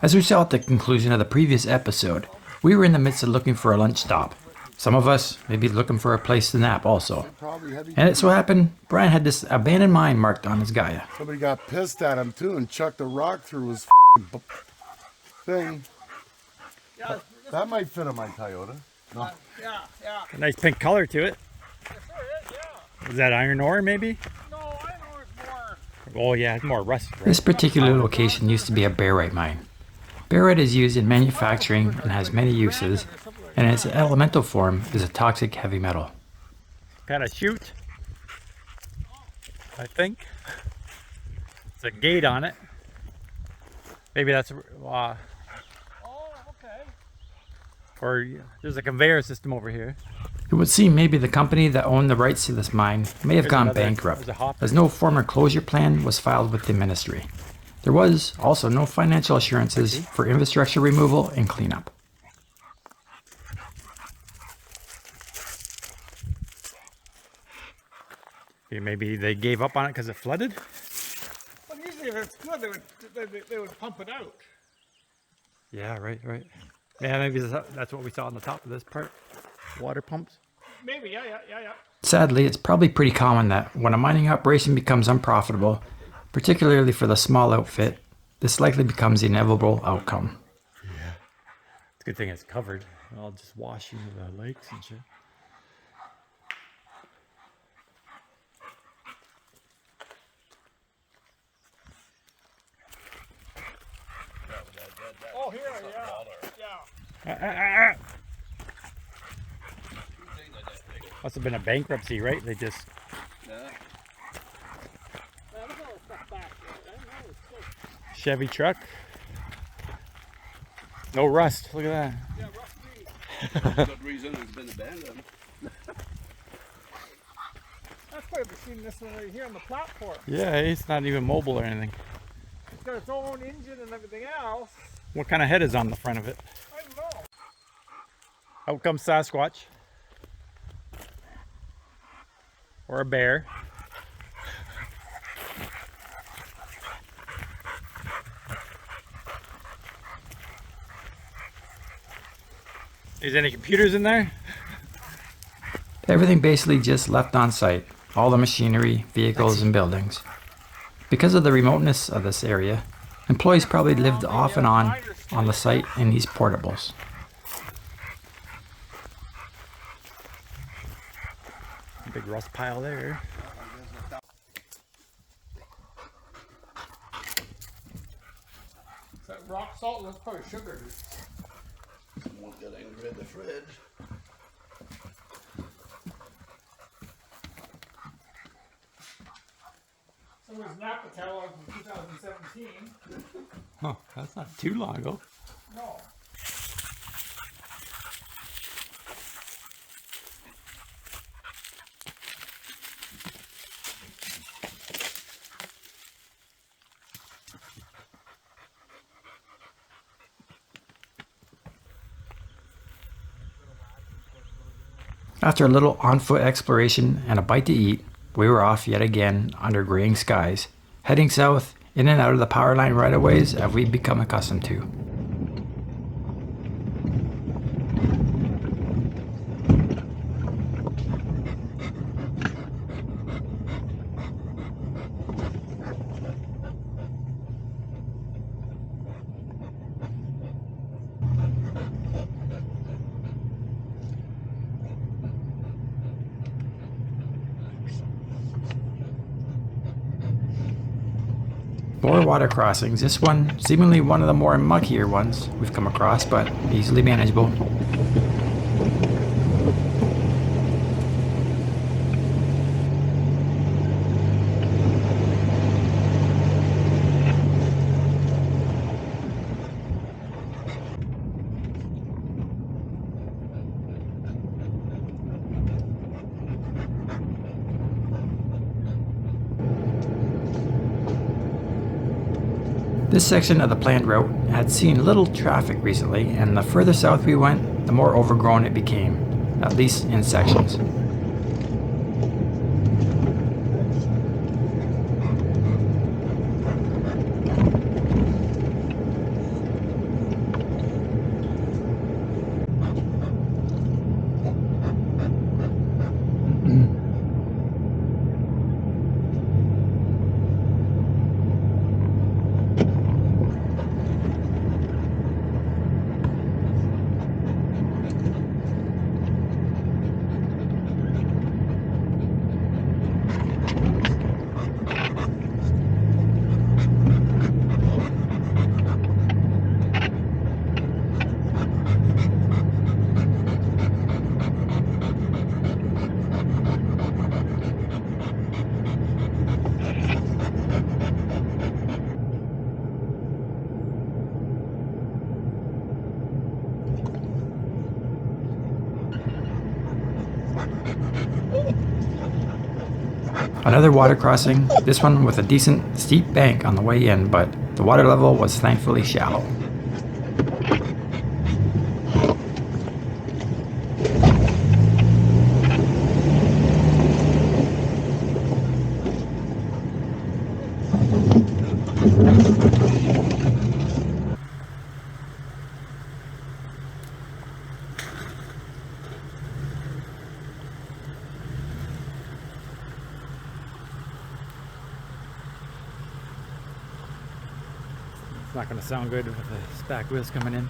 As we saw at the conclusion of the previous episode, we were in the midst of looking for a lunch stop. Some of us may be looking for a place to nap also. And it so happened, Brian had this abandoned mine marked on his Gaia. Somebody got pissed at him too and chucked a rock through his thing. Yeah, that might fit on my Toyota. No. Yeah. A nice pink color to it. Sure is, yeah. Is that iron ore maybe? No, iron ore is more. Oh yeah, it's more rust. Right? This particular location used to be a barite mine. Barite is used in manufacturing and has many uses, and in its elemental form is a toxic heavy metal. Kind of chute, I think. It's a gate on it. Maybe that's Oh, okay. or there's a conveyor system over here. It would seem maybe the company that owned the rights to this mine may have There's gone another- bankrupt, there's a hopper. as no former closure plan was filed with the ministry. There was also no financial assurances for infrastructure removal and cleanup. Okay, maybe they gave up on it because it flooded. Well, usually if it's good, they would pump it out. Yeah, right. Yeah, maybe that's what we saw on the top of this part. Water pumps. Maybe, yeah. Sadly, it's probably pretty common that when a mining operation becomes unprofitable, particularly for the small outfit, this likely becomes the inevitable outcome. It's a good thing it's covered. I'll just wash into the lakes and shit. Oh, here, yeah. Must have been a bankruptcy, right? They just Chevy truck. No rust. Look at that. Yeah, rusty. Good reason it's been abandoned. That's why we've seen this one right here on the platform. Yeah, it's not even mobile or anything. It's got its own engine and everything else. What kind of head is on the front of it? I don't know. Out comes Sasquatch. Or a bear. Is any computers in there? Everything basically just left on site, all the machinery, vehicles, and buildings. Because of the remoteness of this area, employees probably lived off and on the site in these portables. Big rust pile there. That rock salt was probably sugar. Won't get angry at the fridge. So it was Napa catalog from 2017. Oh, that's not too long ago. No. After a little on-foot exploration and a bite to eat, we were off yet again under graying skies, heading south in and out of the power line right-of-ways as we've become accustomed to. More water crossings, this one seemingly one of the more muckier ones we've come across, but easily manageable. This section of the planned route had seen little traffic recently, and the further south we went, the more overgrown it became, at least in sections. Another water crossing, this one with a decent steep bank on the way in, but the water level was thankfully shallow. It's not going to sound good with the back wheels coming in.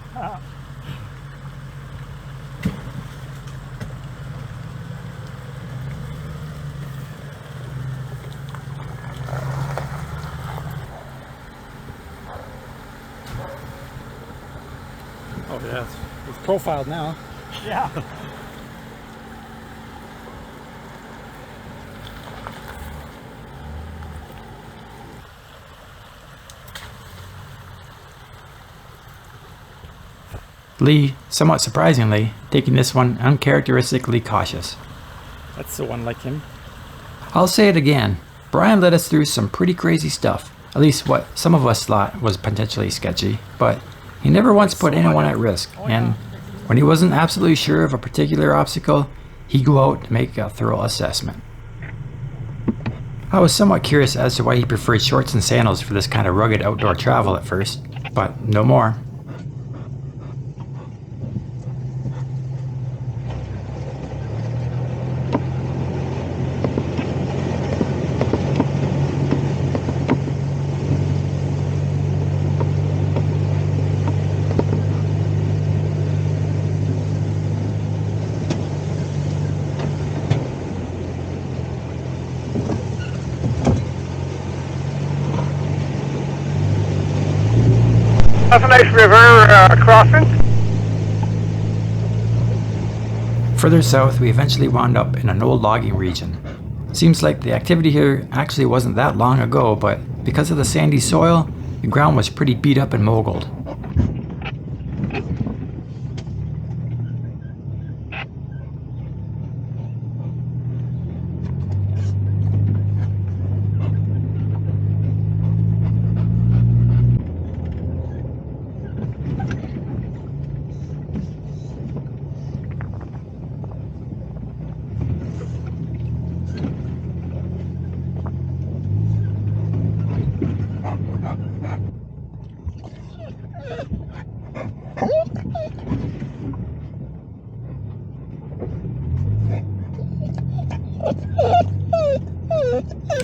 Oh yeah, it's profiled now. Yeah. Lee, somewhat surprisingly, taking this one uncharacteristically cautious. That's the one like him. I'll say it again, Brian led us through some pretty crazy stuff, at least what some of us thought was potentially sketchy, but he never once put anyone at risk, and when he wasn't absolutely sure of a particular obstacle, he'd go out to make a thorough assessment. I was somewhat curious as to why he preferred shorts and sandals for this kind of rugged outdoor travel at first, but no more. That's a nice river crossing. Further south, we eventually wound up in an old logging region. Seems like the activity here actually wasn't that long ago, but because of the sandy soil, the ground was pretty beat up and moguled.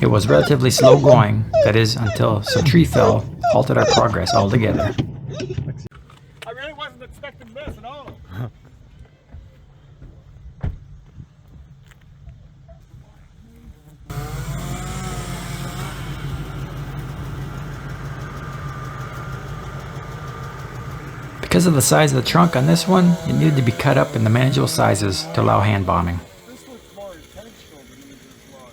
It was relatively slow going, that is, until some tree fell, halted our progress altogether. I really wasn't expecting this at all. Because of the size of the trunk on this one, it needed to be cut up in the manageable sizes to allow hand bombing. This looks more intentional than usual log.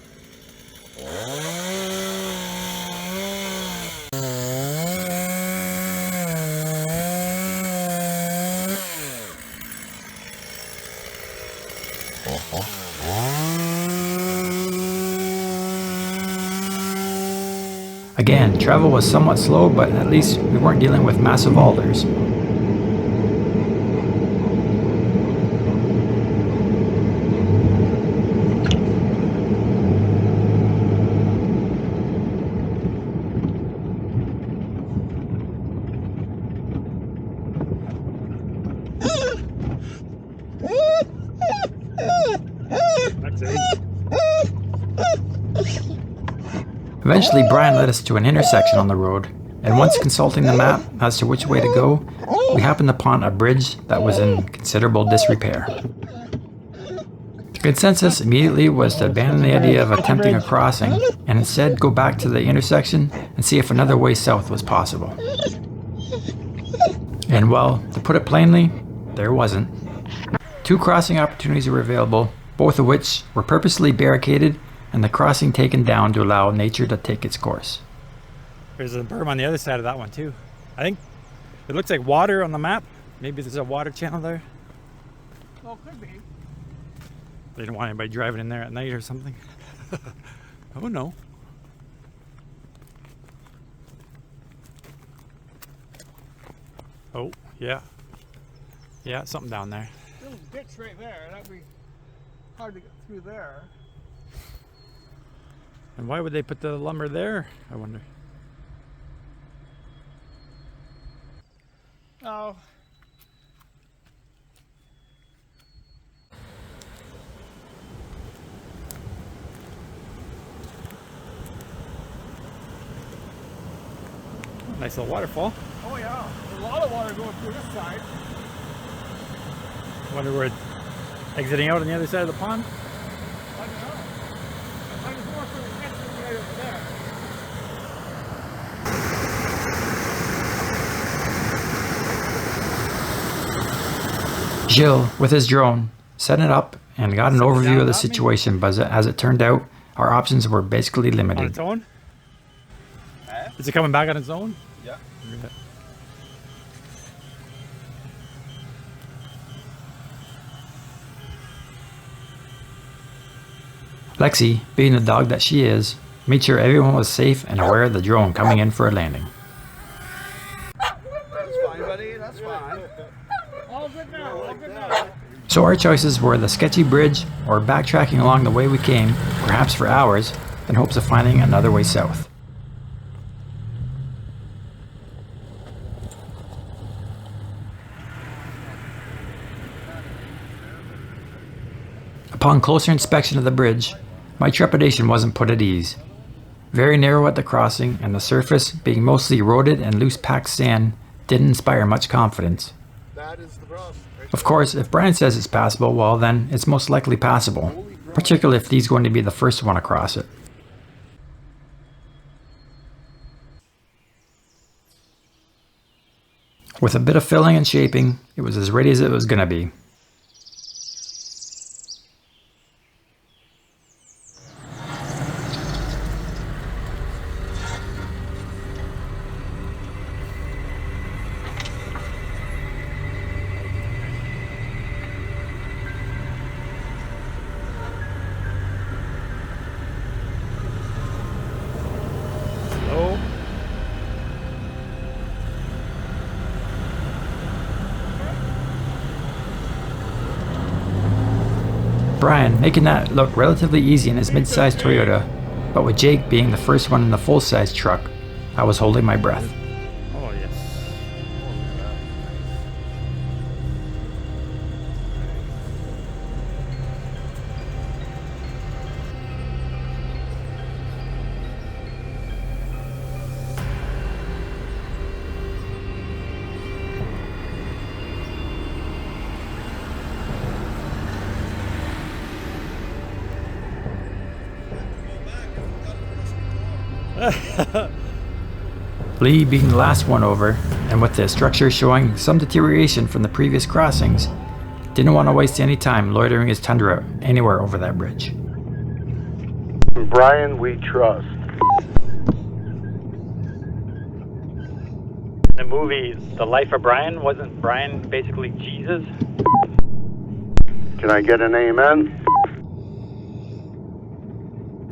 Again, travel was somewhat slow, but at least we weren't dealing with massive alders. Eventually, Brian led us to an intersection on the road, and once consulting the map as to which way to go, we happened upon a bridge that was in considerable disrepair. The consensus immediately was to abandon the idea of attempting a crossing, and instead go back to the intersection and see if another way south was possible. And well, to put it plainly, there wasn't. 2 crossing opportunities were available, both of which were purposely barricaded and the crossing taken down to allow nature to take its course. There's a berm on the other side of that one too. I think it looks like water on the map. Maybe there's a water channel there. Well, could be. They didn't want anybody driving in there at night or something. Oh no. Oh, yeah. Yeah, something down there. Little ditch right there. That'd be hard to get through there. And why would they put the lumber there, I wonder? Oh. Nice little waterfall. Oh yeah. There's a lot of water going through this side. Wonder where it's exiting out on the other side of the pond. I don't know. I just more for the entrance right over there. Gilles, with his drone, set it up and got an Set it overview down of the without me? situation, but as it turned out, our options were basically On limited. its own? Is it coming back on its own? Yeah. Yeah. Lexi, being the dog that she is, made sure everyone was safe and aware of the drone coming in for a landing. That's fine, buddy. That's fine. All good now. All good now. So our choices were the sketchy bridge or backtracking along the way we came, perhaps for hours, in hopes of finding another way south. Upon closer inspection of the bridge, my trepidation wasn't put at ease. Very narrow at the crossing, and the surface, being mostly eroded and loose packed sand, didn't inspire much confidence. That is the problem. Of course, if Brian says it's passable, well then, it's most likely passable, particularly if he's going to be the first one across it. With a bit of filling and shaping, it was as ready as it was going to be. Oh. Brian making that look relatively easy in his mid-sized Toyota, but with Jake being the first one in the full-size truck, I was holding my breath. Oh, yes. Lee being the last one over, and with the structure showing some deterioration from the previous crossings, didn't want to waste any time loitering his Tundra anywhere over that bridge. Brian, we trust. The movie The Life of Brian, wasn't Brian basically Jesus? Can I get an amen?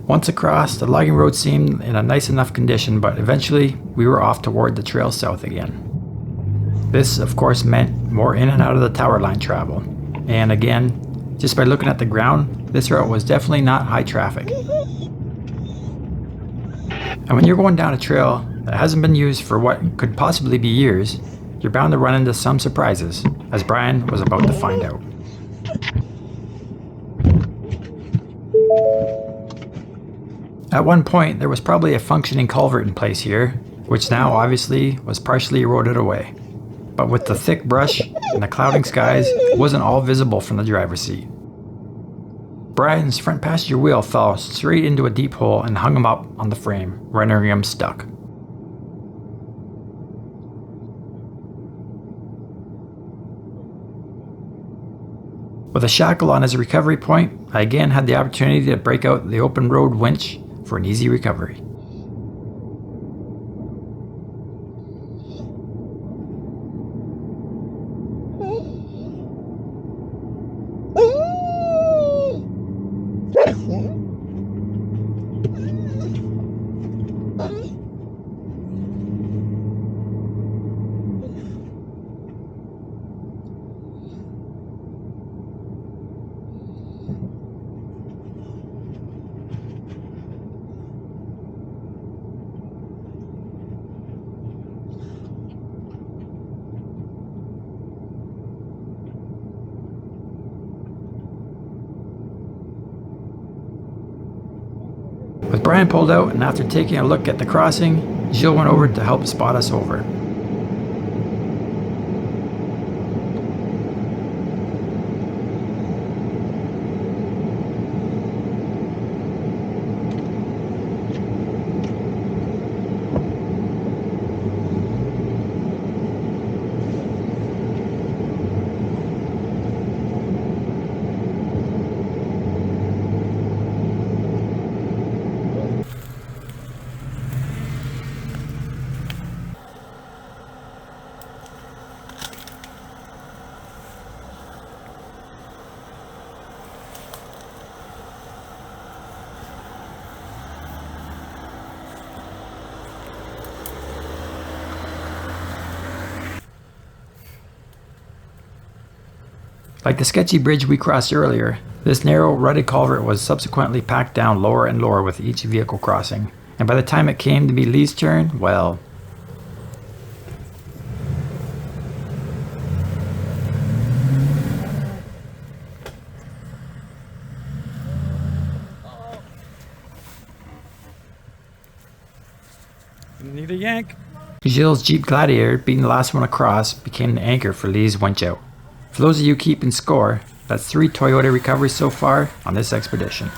Once across, the logging road seemed in a nice enough condition, but eventually we were off toward the trail south again. This, of course, meant more in and out of the tower line travel. And again, just by looking at the ground, this route was definitely not high traffic. And when you're going down a trail that hasn't been used for what could possibly be years, you're bound to run into some surprises, as Brian was about to find out. At one point, there was probably a functioning culvert in place here, which now obviously was partially eroded away. But with the thick brush and the clouding skies, it wasn't all visible from the driver's seat. Brian's front passenger wheel fell straight into a deep hole and hung him up on the frame, rendering him stuck. With a shackle on his recovery point, I again had the opportunity to break out the open road winch for an easy recovery. With Brian pulled out and after taking a look at the crossing, Gilles went over to help spot us over. Like the sketchy bridge we crossed earlier, this narrow, rutted culvert was subsequently packed down lower and lower with each vehicle crossing. And by the time it came to be Lee's turn, well... Need a yank. Gilles' Jeep Gladiator, being the last one across, became the anchor for Lee's winch out. For those of you keeping score, that's 3 Toyota recoveries so far on this expedition.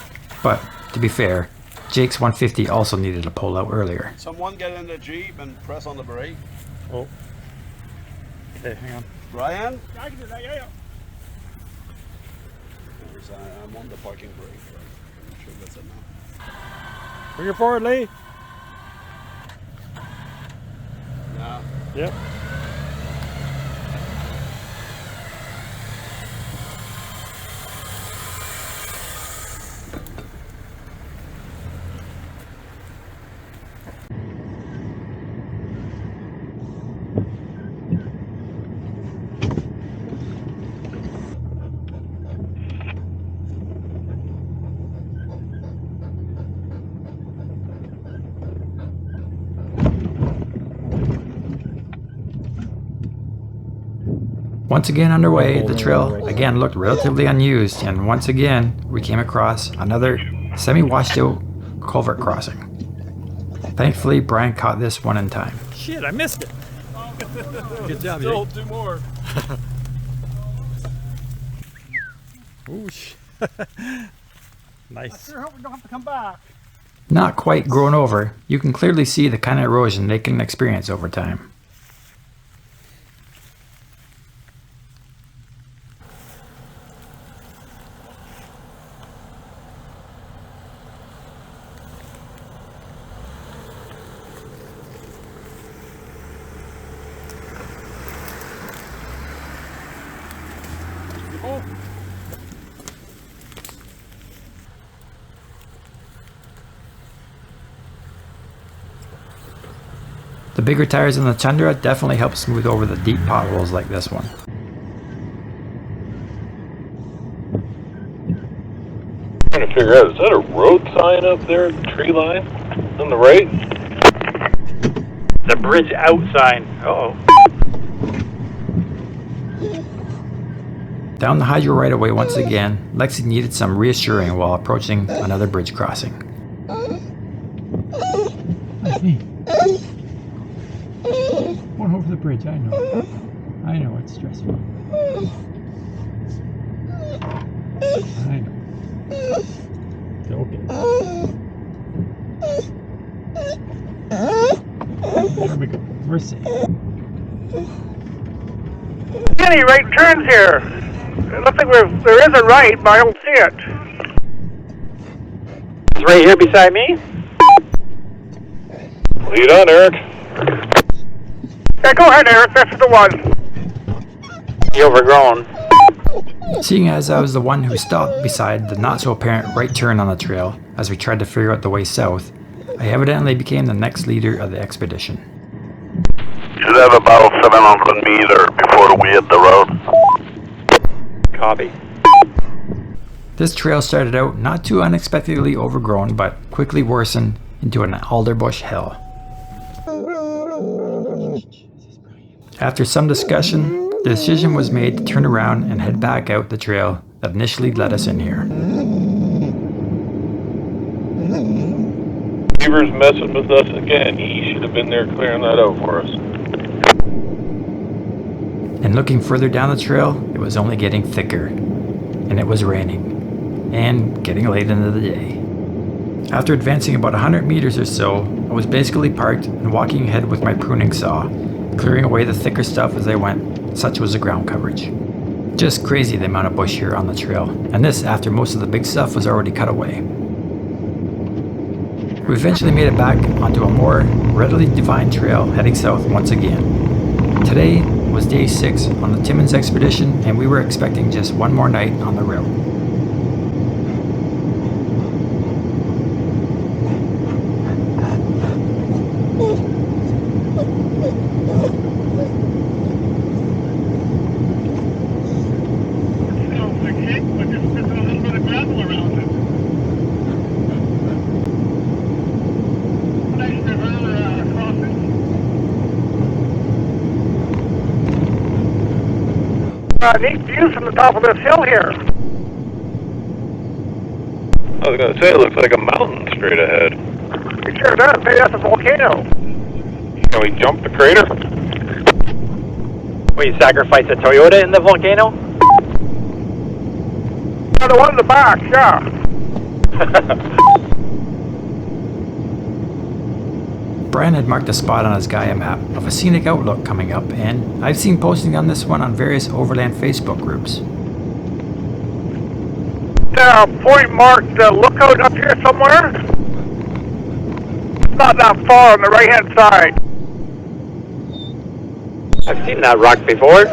But, to be fair, Jake's 150 also needed a pull out earlier. Someone get in the Jeep and press on the brake. Oh. Okay, hang on. Brian? I can do that, yeah. I'm on the parking brake. Right? I'm sure that's it now. Bring her forward, Lee. Yeah. Yep. Once again underway, the trail again looked relatively unused, and once again we came across another semi-washed out culvert crossing. Thankfully, Brian caught this one in time. Shit, I missed it. Good job, Still Jake. 2 more. Ooh, nice. Sure hope we don't have to come back. Not quite grown over, you can clearly see the kind of erosion they can experience over time. The bigger tires in the Tundra definitely help smooth over the deep potholes like this one. Trying to figure out, is that a road sign up there at the tree line on the right? The bridge out sign. Uh-oh. Down the hydro right away once again, Lexi needed some reassuring while approaching another bridge crossing. Going over the bridge, I know it's stressful. I know. Okay. There we go. We're safe. Any right turns here? It looks like there is a right, but I don't see it. It's right here beside me. Lead on, Eric. Yeah, go ahead, Eric. That's the one. You overgrown. Seeing as I was the one who stopped beside the not so apparent right turn on the trail as we tried to figure out the way south, I evidently became the next leader of the expedition. Should have about 700 meters before we hit the road. Copy. This trail started out not too unexpectedly overgrown, but quickly worsened into an alderbush hell. After some discussion, the decision was made to turn around and head back out the trail that initially led us in here. beavers messing with us again. He should have been there clearing that out for us. And looking further down the trail, it was only getting thicker. And it was raining. And getting late into the day. After advancing about 100 meters or so, I was basically parked and walking ahead with my pruning saw, clearing away the thicker stuff as I went. Such was the ground coverage. Just crazy the amount of bush here on the trail, and this after most of the big stuff was already cut away. We eventually made it back onto a more readily defined trail heading south once again. Today was day 6 on the Timmins expedition, and we were expecting just one more night on the route. Neat views from the top of this hill here. I was going to say, it looks like a mountain straight ahead. It sure does. Maybe that's a volcano. Can we jump the crater? Will you sacrifice a Toyota in the volcano? Oh, the one in the back, yeah. Brian had marked a spot on his Gaia map of a scenic outlook coming up, and I've seen posting on this one on various Overland Facebook groups. Point marked lookout up here somewhere. It's not that far on the right-hand side. I've seen that rock before.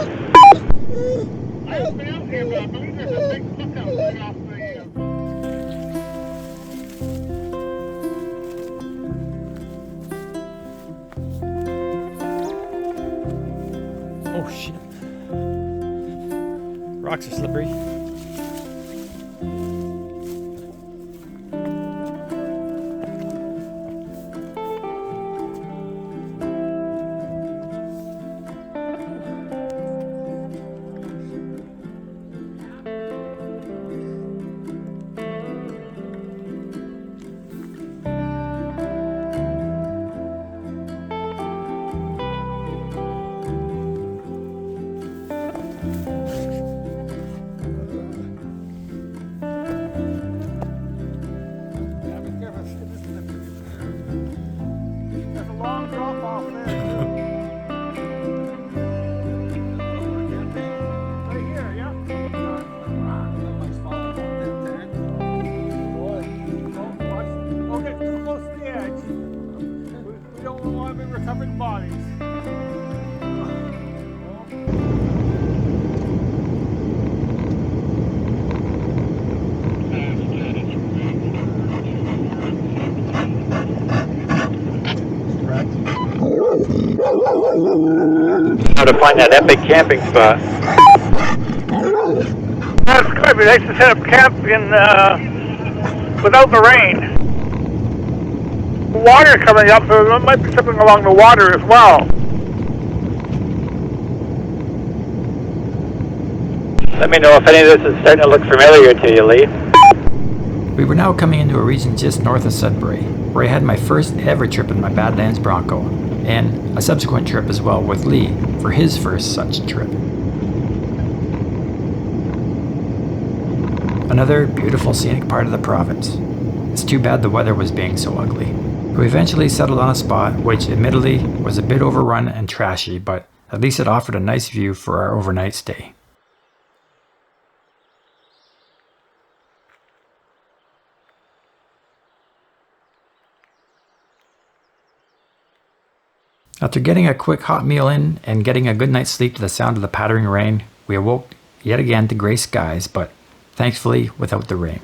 I haven't been out here, but I believe there's a big lookout right off the... Oh shit. Rocks are slippery. Recovered bodies. How to find that epic camping spot. That's good. It'd be nice to set up camp in without the rain. Water coming up, so there might be something along the water as well. Let me know if any of this is starting to look familiar to you, Lee. We were now coming into a region just north of Sudbury, where I had my first ever trip in my Badlands Bronco, and a subsequent trip as well with Lee for his first such trip. Another beautiful scenic part of the province. It's too bad the weather was being so ugly. We eventually settled on a spot which admittedly was a bit overrun and trashy, but at least it offered a nice view for our overnight stay. After getting a quick hot meal in and getting a good night's sleep to the sound of the pattering rain, we awoke yet again to grey skies, but thankfully without the rain.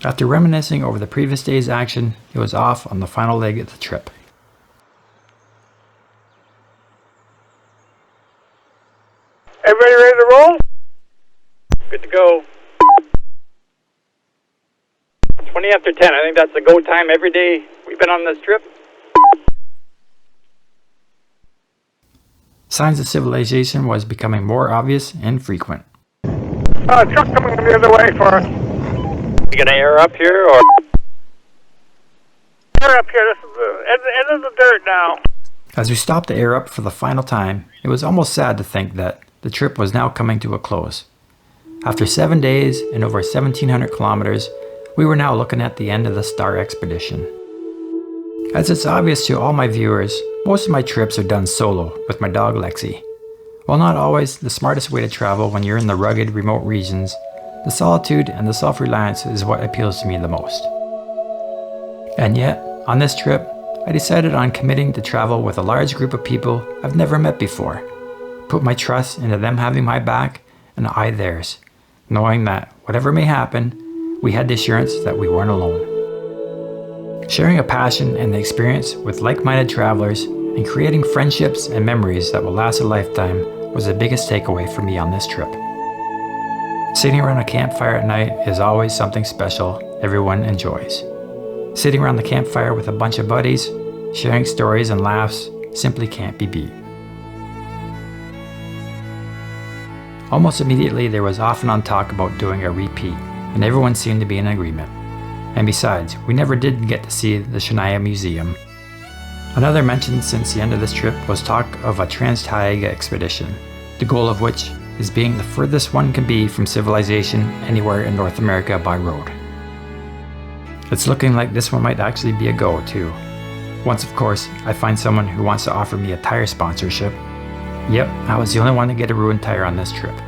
After reminiscing over the previous day's action, it was off on the final leg of the trip. Everybody ready to roll? Good to go. 20 after 10. I think that's the go time every day we've been on this trip. Signs of civilization was becoming more obvious and frequent. Truck coming the other way for us. You gonna air up here, or? We're up here. This is the end of the dirt now. As we stopped to air up for the final time, it was almost sad to think that the trip was now coming to a close. After 7 days and over 1,700 kilometers, we were now looking at the end of the Star Expedition. As it's obvious to all my viewers, most of my trips are done solo with my dog Lexi. While not always the smartest way to travel when you're in the rugged, remote regions, the solitude and the self-reliance is what appeals to me the most. And yet, on this trip, I decided on committing to travel with a large group of people I've never met before, put my trust into them having my back and I theirs, knowing that whatever may happen, we had the assurance that we weren't alone. Sharing a passion and the experience with like-minded travelers and creating friendships and memories that will last a lifetime was the biggest takeaway for me on this trip. Sitting around a campfire at night is always something special everyone enjoys. Sitting around the campfire with a bunch of buddies, sharing stories and laughs simply can't be beat. Almost immediately there was off and on talk about doing a repeat, and everyone seemed to be in agreement. And besides, we never did get to see the Shania Museum. Another mention since the end of this trip was talk of a Trans-Taiga expedition, the goal of which is being the furthest one can be from civilization anywhere in North America by road. It's looking like this one might actually be a go too. Once of course, I find someone who wants to offer me a tire sponsorship. Yep, I was the only one to get a ruined tire on this trip.